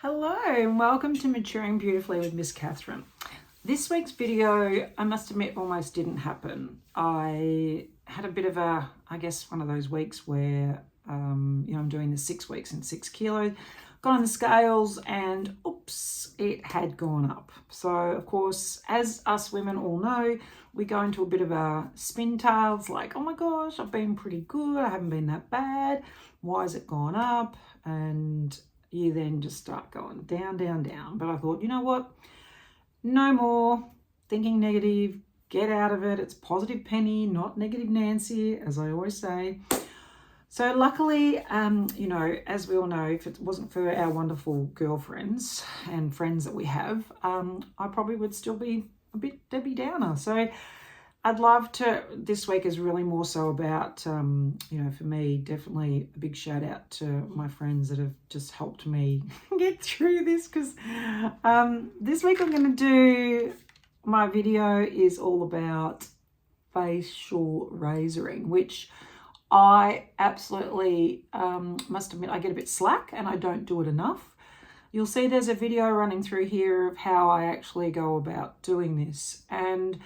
Hello and welcome to Maturing Beautifully with Miss Catherine. This week's video, I must admit, almost didn't happen. I had a bit of a, one of those weeks where, I'm doing the 6 weeks and 6 kilos. Got on the scales and oops, it had gone up. So of course, as us women all know, we go into a bit of a spin tail. It's like, oh my gosh, I've been pretty good. I haven't been that bad. Why has it gone up? And you then just start going down, down, down. But I thought, you know what? No more thinking negative. Get out of it. It's positive Penny, not negative Nancy, as I always say. So luckily, as we all know, if it wasn't for our wonderful girlfriends and friends that we have, I probably would still be a bit Debbie Downer. So I'd love to, this week is really more so about, for me, definitely a big shout out to my friends that have just helped me get through this, because this week I'm going to do, my video is all about facial razoring, which I absolutely must admit I get a bit slack and I don't do it enough. You'll see there's a video running through here of how I actually go about doing this, and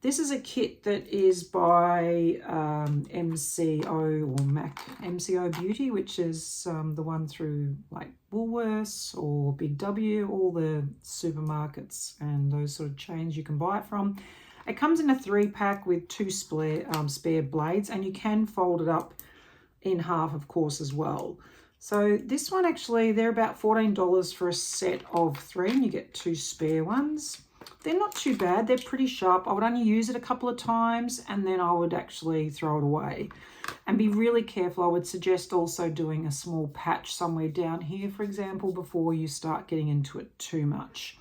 this is a kit that is by MCO or MCO Beauty, which is the one through like Woolworths or Big W, all the supermarkets and those sort of chains you can buy it from. It comes in a 3-pack with 2 spare blades, and you can fold it up in half, of course, as well. So this one actually, they're about $14 for a set of 3, and you get 2 spare ones. They're not too bad. They're pretty sharp. I would only use it a couple of times and then I would actually throw it away. And be really careful. I would suggest also doing a small patch somewhere down here, for example, before you start getting into it too much.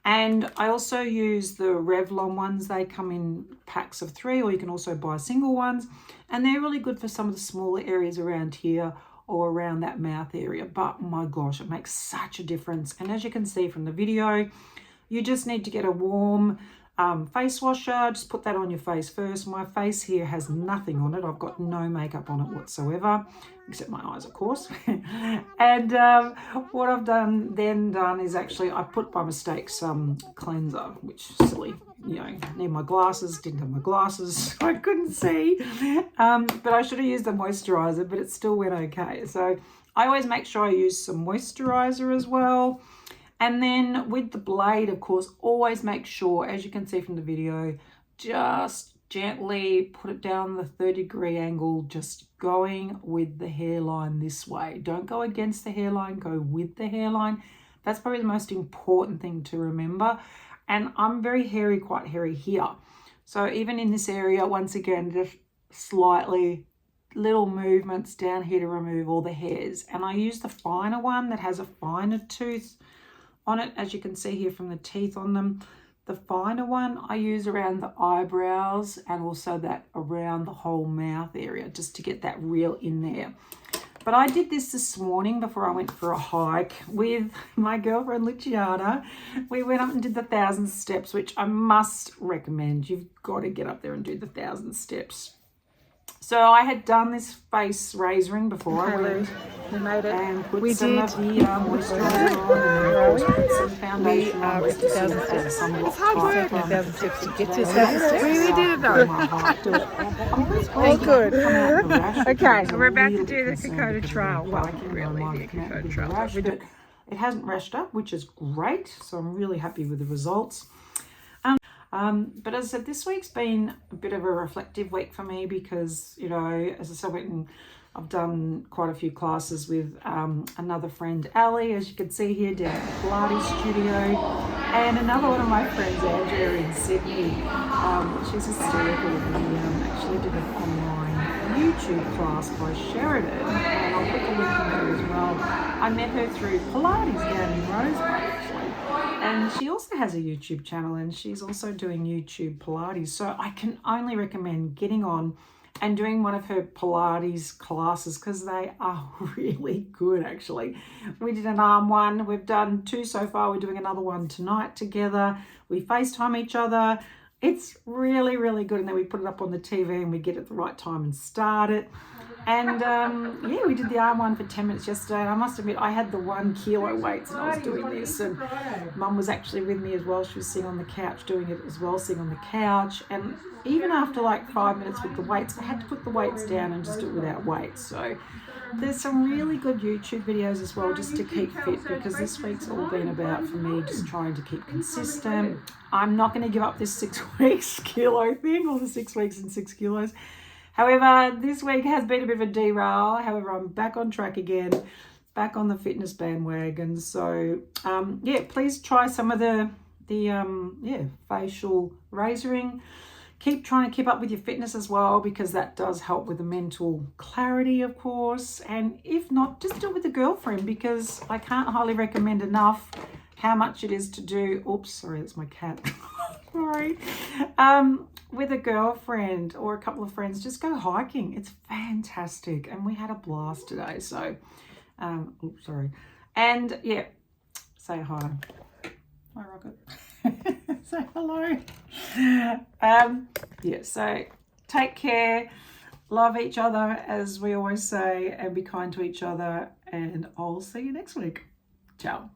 And I also use the Revlon ones. They come in packs of 3, or you can also buy single ones. And they're really good for some of the smaller areas around here or around that mouth area. But my gosh, it makes such a difference. And as you can see from the video, you just need to get a warm face washer. Just put that on your face first. My face here has nothing on it. I've got no makeup on it whatsoever, except my eyes, of course. And what I've done is actually I put by mistake some cleanser, which is silly. Need my glasses, didn't have my glasses, I couldn't see. But I should have used the moisturizer, but it still went okay. So I always make sure I use some moisturizer as well. And then with the blade, of course, always make sure, as you can see from the video, just gently put it down the 30-degree angle, just going with the hairline this way. Don't go against the hairline, go with the hairline. That's probably the most important thing to remember. And I'm very hairy, quite hairy here. So even in this area, once again, just slightly little movements down here to remove all the hairs. And I use the finer one that has a finer tooth on it, as you can see here from the teeth on them. The finer one I use around the eyebrows and also that around the whole mouth area, just to get that real in there. But I did this morning before I went for a hike with my girlfriend Luciana. We went up and did the 1,000 steps, which I must recommend. You've got to get up there and do the 1,000 steps. So I had done this face razoring before. I went we made it. And put we some did. of the moisturizer on, and put some foundation on. It's 1,000 steps. It's hard work. 1,000 steps to get to 1,000 steps. We did it though. All good. Okay, so we're about to do the Kokoda Trail. Well, really, the Kokoda Trail. But it hasn't rashed up, which is great. So I'm really happy with the results. But as I said, this week's been a bit of a reflective week for me because, as I said, I've done quite a few classes with another friend, Ali, as you can see here, down at the Pilates studio, and another one of my friends, Andrea, in Sydney. She's hysterical. We actually did an online YouTube class by Sheridan, and I'll put the link in there as well. I met her through Pilates down in Rosebud, actually. And she also has a YouTube channel, and she's also doing YouTube Pilates. So I can only recommend getting on and doing one of her Pilates classes because they are really good, actually. We did an arm one. We've done 2 so far. We're doing another one tonight together. We FaceTime each other. It's really, really good. And then we put it up on the TV and we get it at the right time and start it. And yeah, we did the arm one for 10 minutes yesterday, and I must admit I had the 1 kilo weights and I was doing this, and Mum was actually with me as well. She was sitting on the couch doing it as well, sitting on the couch, and even after like 5 minutes with the weights, I had to put the weights down and just do it without weights. So there's some really good YouTube videos as well just to keep fit, because this week's all been about, for me, just trying to keep consistent. I'm not going to give up this 6 weeks kilo thing, or the 6 weeks and 6 kilos. However, this week has been a bit of a derail. However, I'm back on track again, back on the fitness bandwagon. So yeah, please try some of the facial razoring. Keep trying to keep up with your fitness as well, because that does help with the mental clarity, of course. And if not, just do it with a girlfriend, because I can't highly recommend enough how much it is to do. Oops, sorry, that's my cat. Sorry. With a girlfriend or a couple of friends, just go hiking. It's fantastic. And we had a blast today. So, oops, sorry. And yeah, say hi. Hi, Rocket. Say hello. Yeah, so take care, love each other, as we always say, and be kind to each other. And I'll see you next week. Ciao.